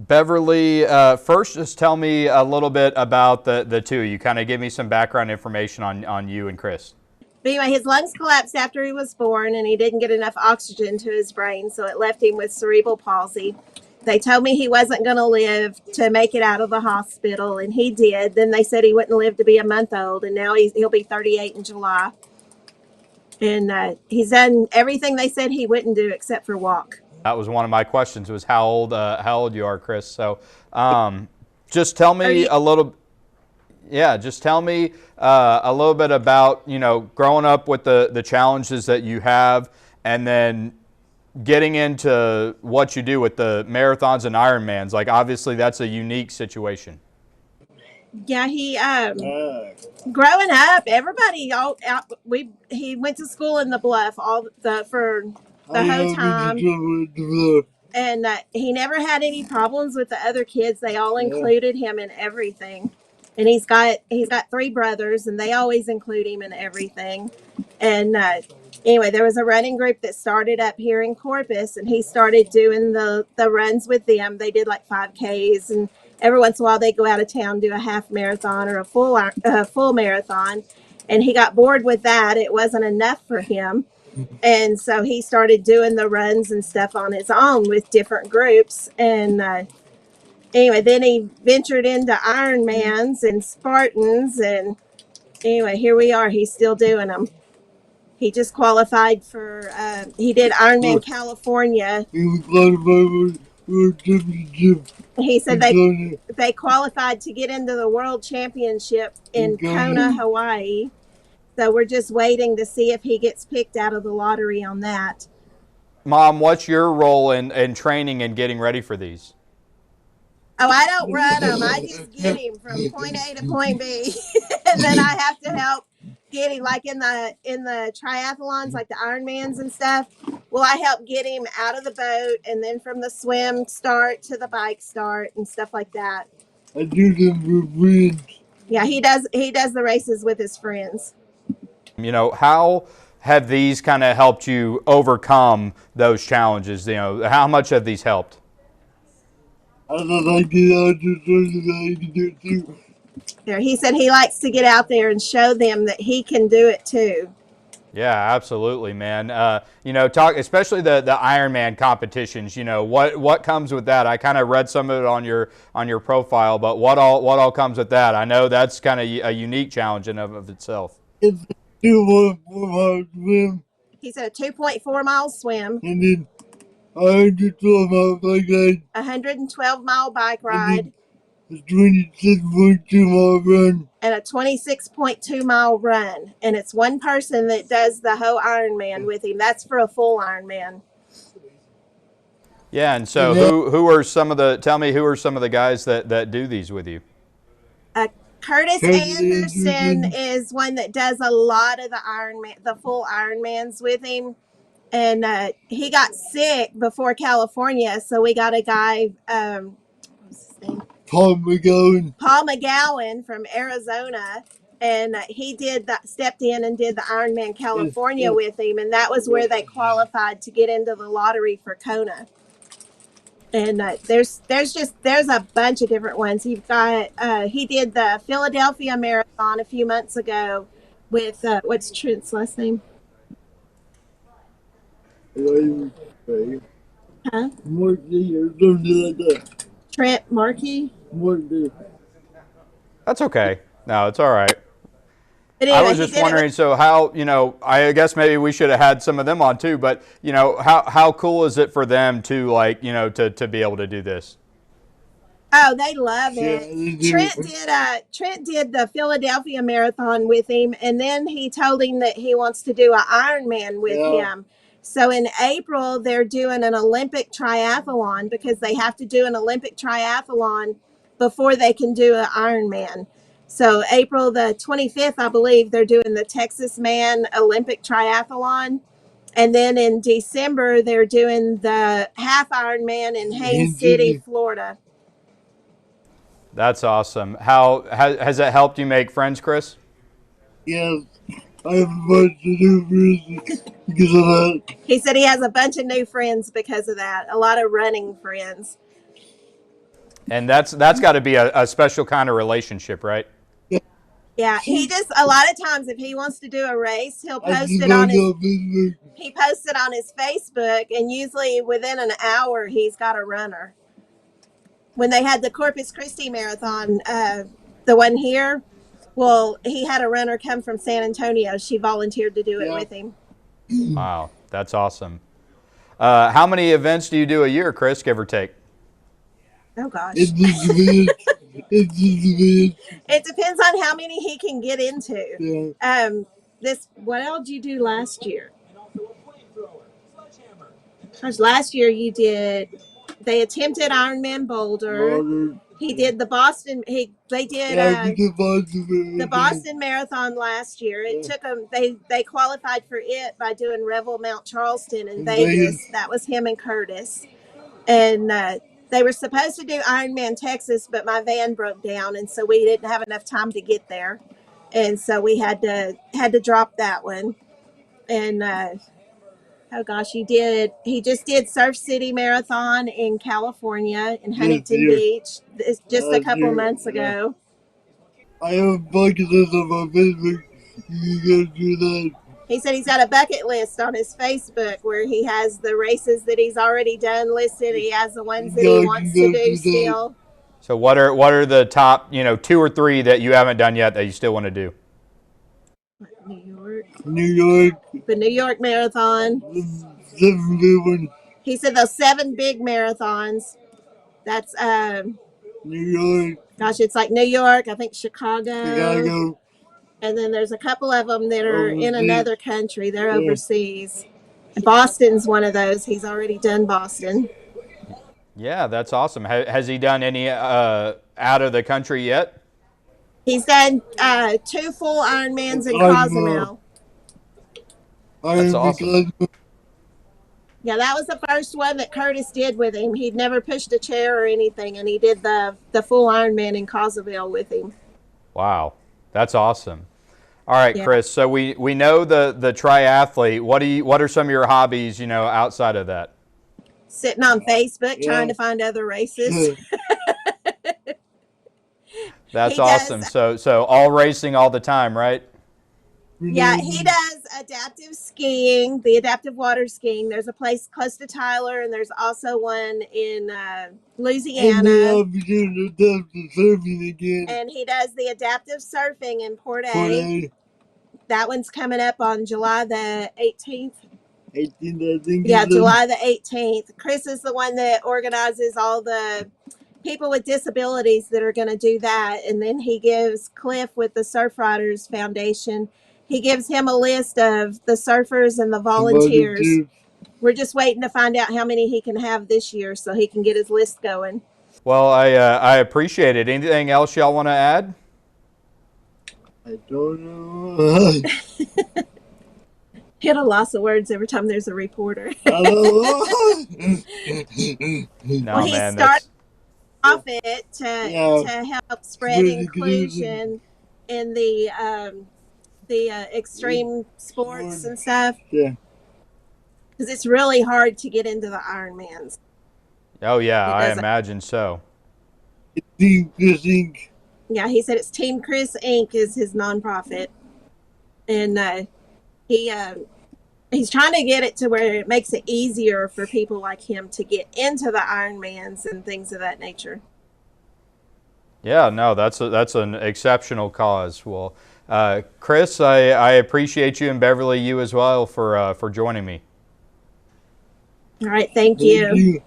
Beverly, first, just tell me a little bit about the two. You kind of give me some background information on you and Chris. But anyway, his lungs collapsed after he was born, and he didn't get enough oxygen to his brain, so it left him with cerebral palsy. They told me he wasn't going to live to make it out of the hospital, and he did. Then they said he wouldn't live to be a month old, and now he'll be 38 in July. And he's done everything they said he wouldn't do except for walk. That was one of my questions, was how old you are, Chris. So just tell me a little. Yeah, just tell me a little bit about, growing up with the challenges that you have, and then getting into what you do with the marathons and Ironmans. Like, obviously that's a unique situation. Yeah, he growing up, everybody he went to school in the Bluff for the whole time, and he never had any problems with the other kids. They all included him in everything, and he's got 3 brothers, and they always include him in everything. And anyway, there was a running group that started up here in Corpus, and he started doing the runs with them. They did like 5Ks, and every once in a while they go out of town, do a half marathon or a full marathon. And he got bored with that. It wasn't enough for him. And so he started doing the runs and stuff on his own with different groups. And anyway, then he ventured into Ironmans and Spartans. And anyway, here we are. He's still doing them. He just qualified for, he did Ironman California. He said they qualified to get into the World Championship in Kona, Hawaii. So we're just waiting to see if he gets picked out of the lottery on that. Mom, what's your role in training and getting ready for these? Oh, I don't run them. I just get him from point A to point B. And then I have to help get him, like in the triathlons, like the Ironmans and stuff. Well, I help get him out of the boat, and then from the swim start to the bike start and stuff like that. I do them with friends. Yeah, he does the races with his friends. How have these kind of helped you overcome those challenges? How much have these helped? I don't like it out there so that I can do it too. There, he said he likes to get out there and show them that he can do it too. Yeah, absolutely, man. Talk especially the Ironman competitions. What comes with that? I kind of read some of it on your profile, but what all comes with that? I know that's kind of a unique challenge in of itself. It's a 2.4 mile swim. He said a 2.4 mile swim. And then 112 mile bike ride. 112 mile bike ride. A 26.2 mile run. And a 26.2 mile run. And it's one person that does the whole Ironman with him. That's for a full Ironman. Yeah, and so who are some of the guys that do these with you? Curtis Anderson is one that does a lot of the full Ironmans with him. And he got sick before California, so we got a guy, what's his name? Paul McGowan from Arizona, and he stepped in and did the Ironman California with him, and that was where they qualified to get into the lottery for Kona. And there's a bunch of different ones. You've got he did the Philadelphia Marathon a few months ago with what's Trent's last name? Huh? Markey or something like that. Trent Markey? Markey. That's okay. No, it's all right. Anyway, I was just wondering, so how, I guess maybe we should have had some of them on too, but, how cool is it for them to, to be able to do this? Oh, they love it. Trent did the Philadelphia Marathon with him, and then he told him that he wants to do an Ironman with him. So in April, they're doing an Olympic triathlon because they have to do an Olympic triathlon before they can do an Ironman. So April the 25th, I believe, they're doing the Texas Man Olympic Triathlon. And then in December, they're doing the half Ironman in Haines City, Florida. That's awesome. How has that helped you make friends, Chris? Yes. I have a bunch of new friends because of that. He said he has a bunch of new friends because of that. A lot of running friends. And that's got to be a special kind of relationship, right? Yeah, he just a lot of times if he wants to do a race, he'll post it on his Facebook, and usually within an hour he's got a runner. When they had the Corpus Christi Marathon, the one here, well, he had a runner come from San Antonio. She volunteered to do it with him. Wow, that's awesome. How many events do you do a year, Chris, give or take? Oh, gosh. It depends on how many he can get into. Yeah. What else did you do last year? Because last year they attempted Ironman Boulder. He did the Boston. They did the Boston Marathon last year. It took them. They qualified for it by doing Revel Mount Charleston in Vegas. That was him and Curtis. And they were supposed to do Ironman Texas, but my van broke down, and so we didn't have enough time to get there, and so we had to drop that one. And oh gosh, he just did Surf City Marathon in California in Huntington Beach. It's just a couple months ago. I have a bucket list on my Facebook. You gotta do that. He said he's got a bucket list on his Facebook where he has the races that he's already done listed. He has the ones that he wants to do still. So what are the top, 2 or 3 that you haven't done yet that you still want to do? New York. The New York Marathon. 7 big ones. He said those 7 big marathons. That's New York. Gosh, it's like New York, I think Chicago. And then there's a couple of them that are in another country. They're overseas. Boston's one of those. He's already done Boston. Yeah, that's awesome. Has he done any out of the country yet? He's done 2 full Ironmans in Cozumel. That's awesome. Yeah, that was the first one that Curtis did with him. He'd never pushed a chair or anything, and he did the full Ironman in Cozumel with him. Wow, that's awesome. All right, yeah. Chris. So we know the triathlete. What are some of your hobbies? Outside of that. Sitting on Facebook trying to find other races. That's awesome. So all racing all the time, right? Yeah, he does adaptive skiing, the adaptive water skiing. There's a place close to Tyler, and there's also one in Louisiana. And adaptive surfing again. And he does the adaptive surfing in Port A. That one's coming up on July the 18th. 18th, I think. Yeah, July the 18th. Chris is the one that organizes all the people with disabilities that are going to do that. And then he gives Cliff with the Surf Riders Foundation, he gives him a list of the surfers and the volunteers. We're just waiting to find out how many he can have this year so he can get his list going. Well, I appreciate it. Anything else y'all want to add? I don't know. Hit a loss of words every time there's a reporter. No, well, he man, started off it to help spread inclusion in the extreme sports and stuff. Yeah. Because it's really hard to get into the Ironmans. Oh, yeah, I imagine so. Team Chris Inc. Yeah, he said it's Team Chris Inc. is his nonprofit. And he's trying to get it to where it makes it easier for people like him to get into the Ironmans and things of that nature. Yeah, no, that's an exceptional cause. Well, Chris, I appreciate you, and Beverly, you as well, for joining me. All right, thank you.